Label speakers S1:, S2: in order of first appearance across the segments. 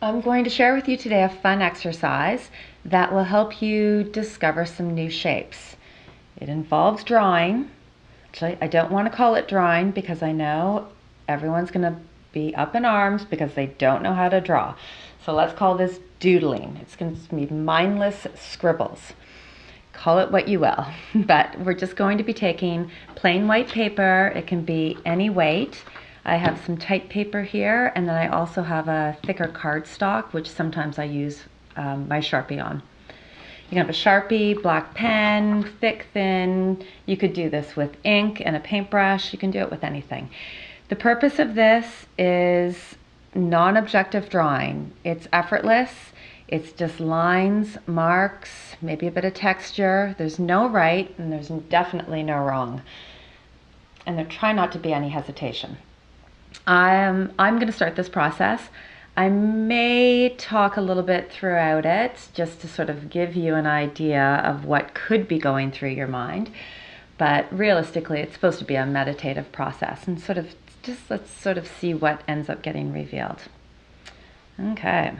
S1: I'm going to share with you today a fun exercise that will help you discover some new shapes. It involves drawing. Actually, I don't want to call it drawing because I know everyone's going to be up in arms because they don't know how to draw. So let's call this doodling. It's going to be mindless scribbles. Call it what you will, but we're just going to be taking plain white paper. It can be any weight. I have some type paper here, and then I also have a thicker cardstock, which sometimes I use my Sharpie on. You can have a Sharpie, black pen, thick, thin. You could do this with ink and a paintbrush. You can do it with anything. The purpose of this is non-objective drawing. It's effortless. It's just lines, marks, maybe a bit of texture. There's no right and there's definitely no wrong. And there try not to be any hesitation. I'm going to start this process. I may talk a little bit throughout it just to sort of give you an idea of what could be going through your mind. But realistically, it's supposed to be a meditative process, and let's sort of see what ends up getting revealed. Okay.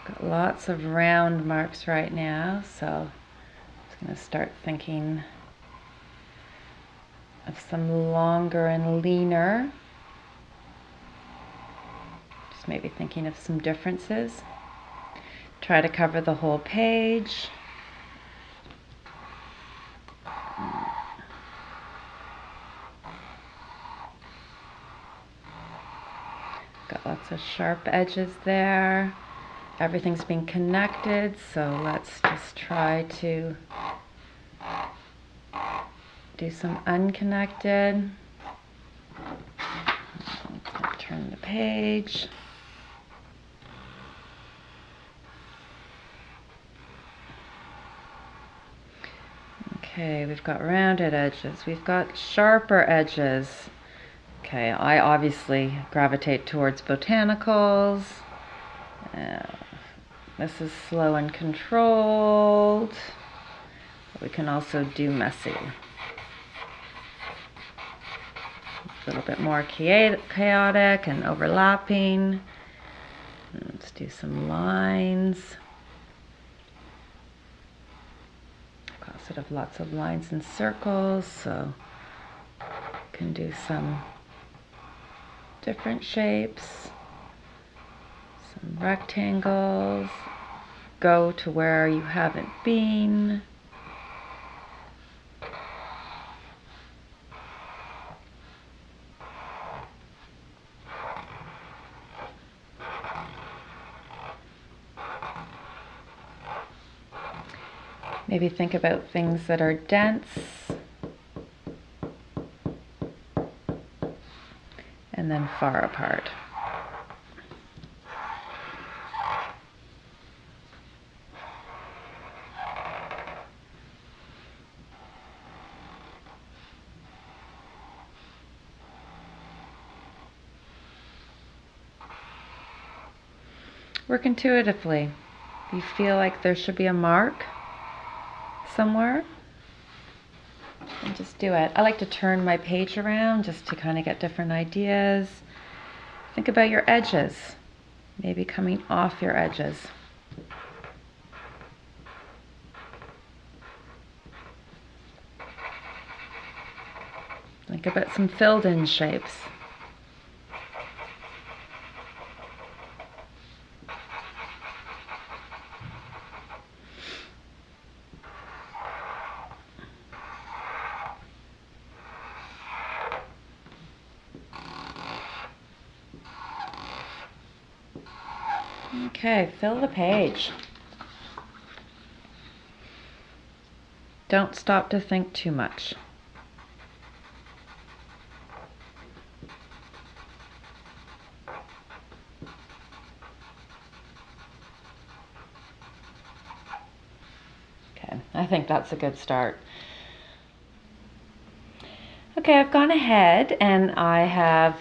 S1: Got lots of round marks right now, so I'm just going to start thinking of some longer and leaner. Just maybe thinking of some differences. Try to cover the whole page. Got lots of sharp edges there. Everything's being connected, so let's just try to do some unconnected. Turn the page. Okay, we've got rounded edges. We've got sharper edges. Okay, I obviously gravitate towards botanicals. This is slow and controlled. But we can also do messy. A little bit more chaotic and overlapping. Let's do some lines. I've got sort of lots of lines and circles, so can do some different shapes. Some rectangles. Go to where you haven't been. Maybe think about things that are dense and then far apart. Work intuitively. If you feel like there should be a mark somewhere, and just do it. I like to turn my page around just to kind of get different ideas. Think about your edges, maybe coming off your edges. Think about some filled in shapes. Okay, fill the page. Don't stop to think too much. Okay, I think that's a good start. Okay, I've gone ahead and I have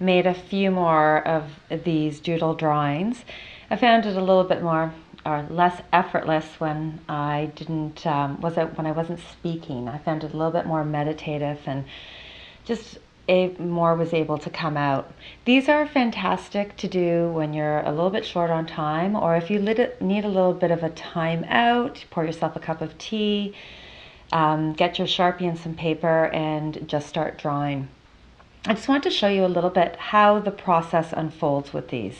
S1: made a few more of these doodle drawings. I found it a little bit more or less effortless when I didn't when I wasn't speaking. I found it a little bit more meditative and just more was able to come out. These are fantastic to do when you're a little bit short on time, or if you need a little bit of a time out, pour yourself a cup of tea, get your Sharpie and some paper and just start drawing. I just want to show you a little bit how the process unfolds with these.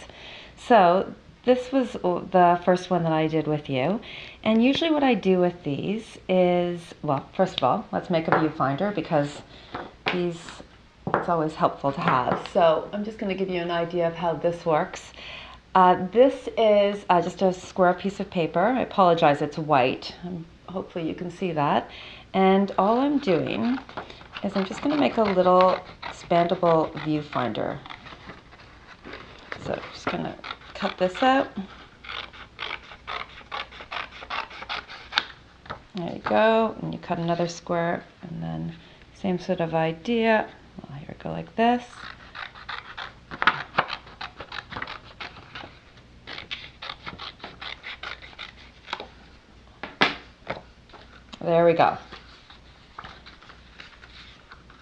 S1: So this was the first one that I did with you. And usually what I do with these is, well, first of all, let's make a viewfinder because these, it's always helpful to have. So I'm just going to give you an idea of how this works. This is just a square piece of paper. I apologize, it's white. Hopefully you can see that. And all I'm doing is I'm just going to make a little expandable viewfinder. So I'm just going to cut this out. There you go. And you cut another square and then same sort of idea. Well, here we go like this. There we go.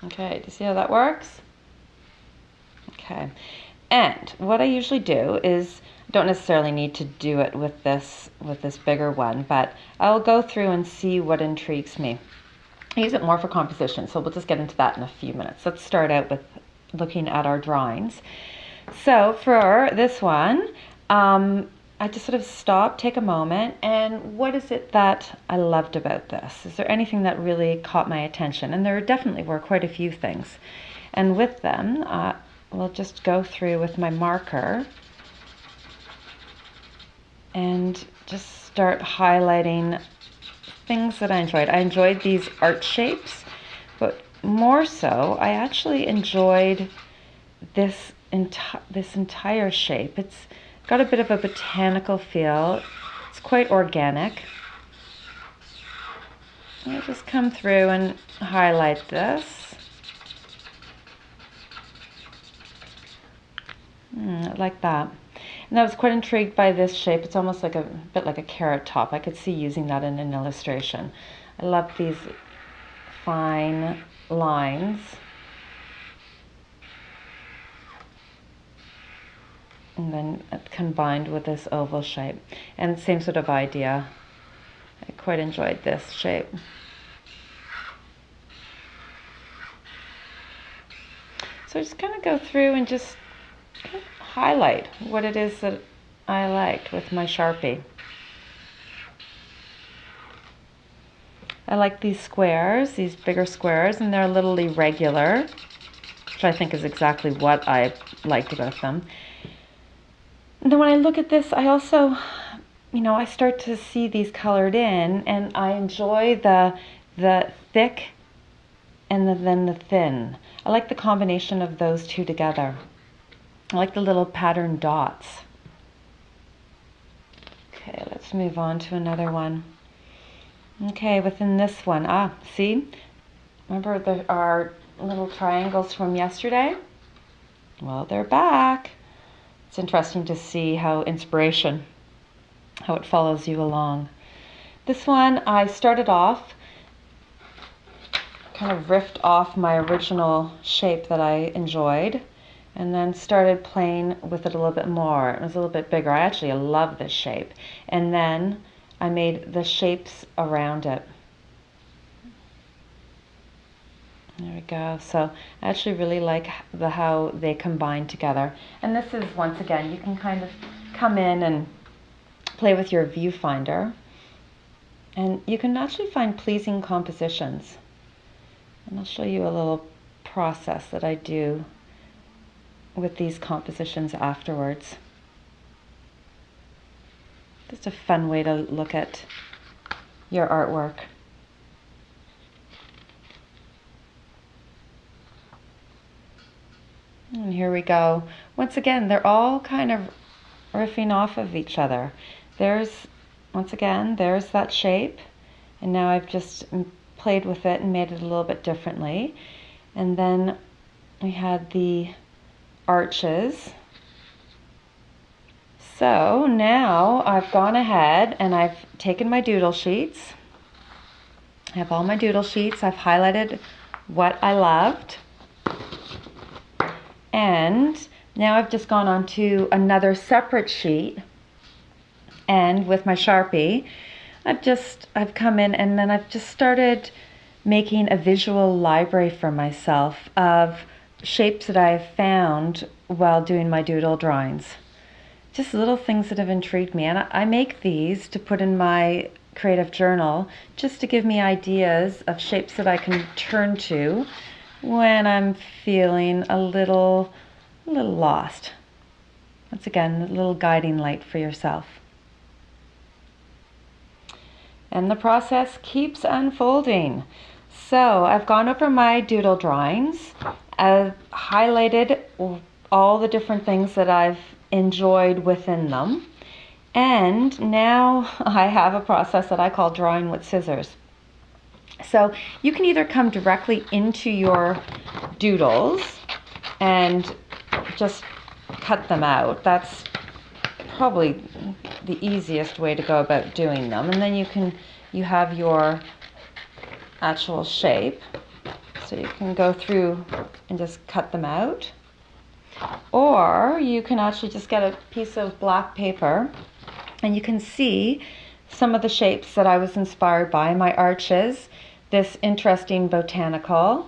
S1: Okay, do you see how that works? Okay, and what I usually do is, don't necessarily need to do it with this bigger one, but I'll go through and see what intrigues me. I use it more for composition, so we'll just get into that in a few minutes. Let's start out with looking at our drawings. So for this one, I just sort of stop, take a moment, and what is it that I loved about this? Is there anything that really caught my attention? And there definitely were quite a few things. And with them, we'll just go through with my marker and just start highlighting things that I enjoyed. I enjoyed these art shapes, but more so, I actually enjoyed this entire shape. It's got a bit of a botanical feel. It's quite organic. I'll just come through and highlight this. Like that. And I was quite intrigued by this shape. It's almost like a bit like a carrot top. I could see using that in an illustration. I love these fine lines. And then combined with this oval shape. And same sort of idea. I quite enjoyed this shape. So I just kind of go through and just highlight what it is that I liked with my Sharpie. I like these squares, these bigger squares, and they're a little irregular, which I think is exactly what I liked about them. And then when I look at this, I also, I start to see these colored in, and I enjoy the thick and then the thin. I like the combination of those two together. I like the little pattern dots. Okay, let's move on to another one. Okay, within this one, see? Remember our little triangles from yesterday? Well, they're back. It's interesting to see how inspiration, how it follows you along. This one, I started off, kind of riffed off my original shape that I enjoyed, and then started playing with it a little bit more. It was a little bit bigger. I actually love this shape. And then I made the shapes around it. There we go. So I actually really like how they combine together. And this is, once again, you can kind of come in and play with your viewfinder. And you can actually find pleasing compositions. And I'll show you a little process that I do with these compositions afterwards. Just a fun way to look at your artwork. And here we go. Once again, they're all kind of riffing off of each other. Once again, there's that shape. And now I've just played with it and made it a little bit differently. And then we had the arches. So now I've gone ahead and I've taken my doodle sheets. I have all my doodle sheets. I've highlighted what I loved. And now I've just gone on to another separate sheet, and with my Sharpie, I've come in and then I've just started making a visual library for myself of shapes that I've found while doing my doodle drawings. Just little things that have intrigued me, and I make these to put in my creative journal just to give me ideas of shapes that I can turn to when I'm feeling a little lost. Once again, a little guiding light for yourself. And the process keeps unfolding. So I've gone over my doodle drawings. I've highlighted all the different things that I've enjoyed within them. And now I have a process that I call drawing with scissors. So you can either come directly into your doodles and just cut them out. That's probably the easiest way to go about doing them. And then you have your actual shape. So you can go through and just cut them out. Or you can actually just get a piece of black paper and you can see some of the shapes that I was inspired by. My arches, this interesting botanical,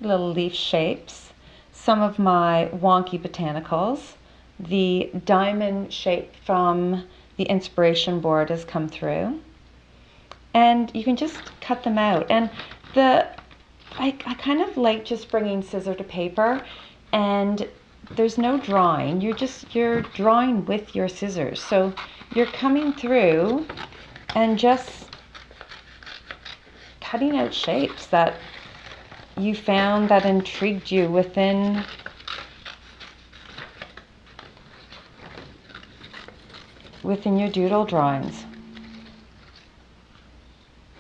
S1: little leaf shapes, some of my wonky botanicals, the diamond shape from the inspiration board has come through. And you can just cut them out. And I kind of like just bringing scissor to paper, and there's no drawing. You're drawing with your scissors. So you're coming through and just cutting out shapes that you found that intrigued you within your doodle drawings.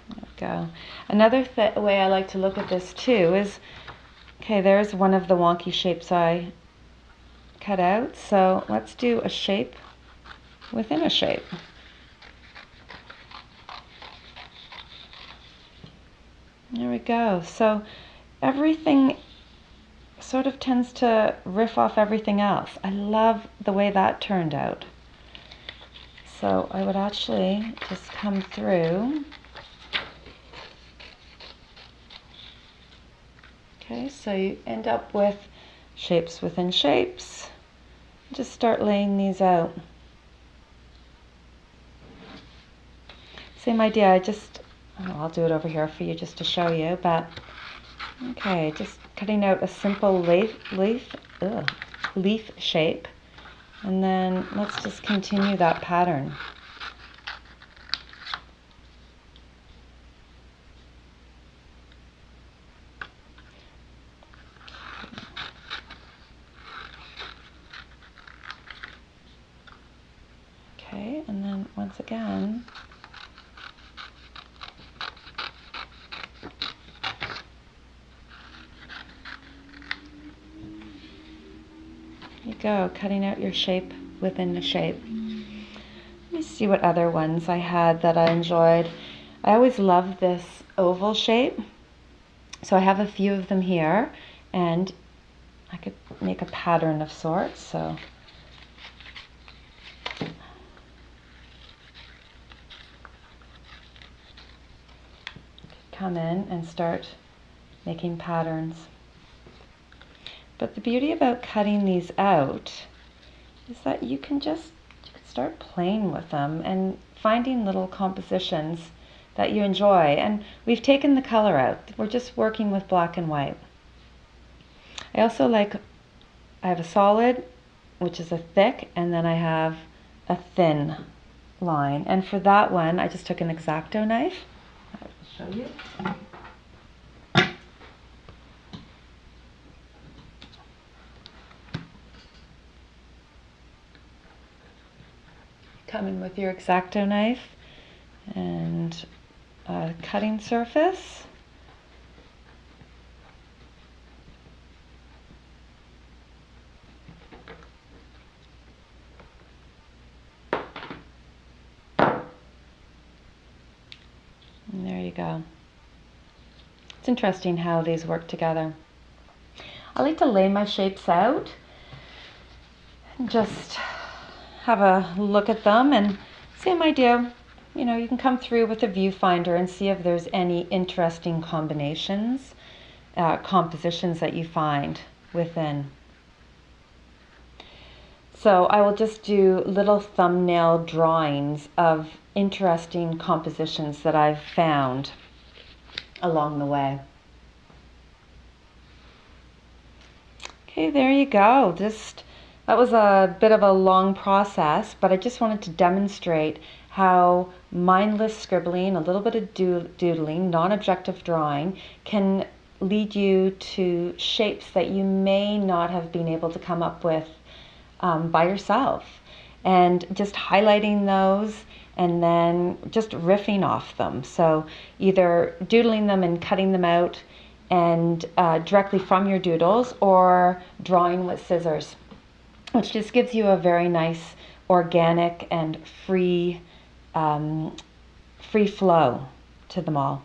S1: There we go. Another way I like to look at this too is, okay, there's one of the wonky shapes I cut out. So let's do a shape within a shape. There we go. So everything sort of tends to riff off everything else. I love the way that turned out. So I would actually just come through. Okay, so you end up with shapes within shapes. Just start laying these out. Same idea, I'll do it over here for you just to show you, but okay, just cutting out a simple leaf shape, and then let's just continue that pattern. Okay, and then once again, you go, cutting out your shape within the shape. Let me see what other ones I had that I enjoyed. I always love this oval shape. So I have a few of them here, and I could make a pattern of sorts. So come in and start making patterns. But the beauty about cutting these out is that you can start playing with them and finding little compositions that you enjoy. And we've taken the color out. We're just working with black and white. I also I have a solid, which is a thick, and then I have a thin line. And for that one, I just took an X-Acto knife. I will show you. Come in with your X-Acto knife and a cutting surface. you go. It's interesting how these work together. I like to lay my shapes out and just have a look at them, and same idea. You know, you can come through with a viewfinder and see if there's any interesting combinations, compositions that you find within. So I will just do little thumbnail drawings of interesting compositions that I've found along the way. Okay, there you go. That was a bit of a long process, but I just wanted to demonstrate how mindless scribbling, a little bit of doodling, non-objective drawing, can lead you to shapes that you may not have been able to come up with by yourself. And just highlighting those and then just riffing off them. So either doodling them and cutting them out and directly from your doodles, or drawing with scissors, which just gives you a very nice organic and free flow to them all.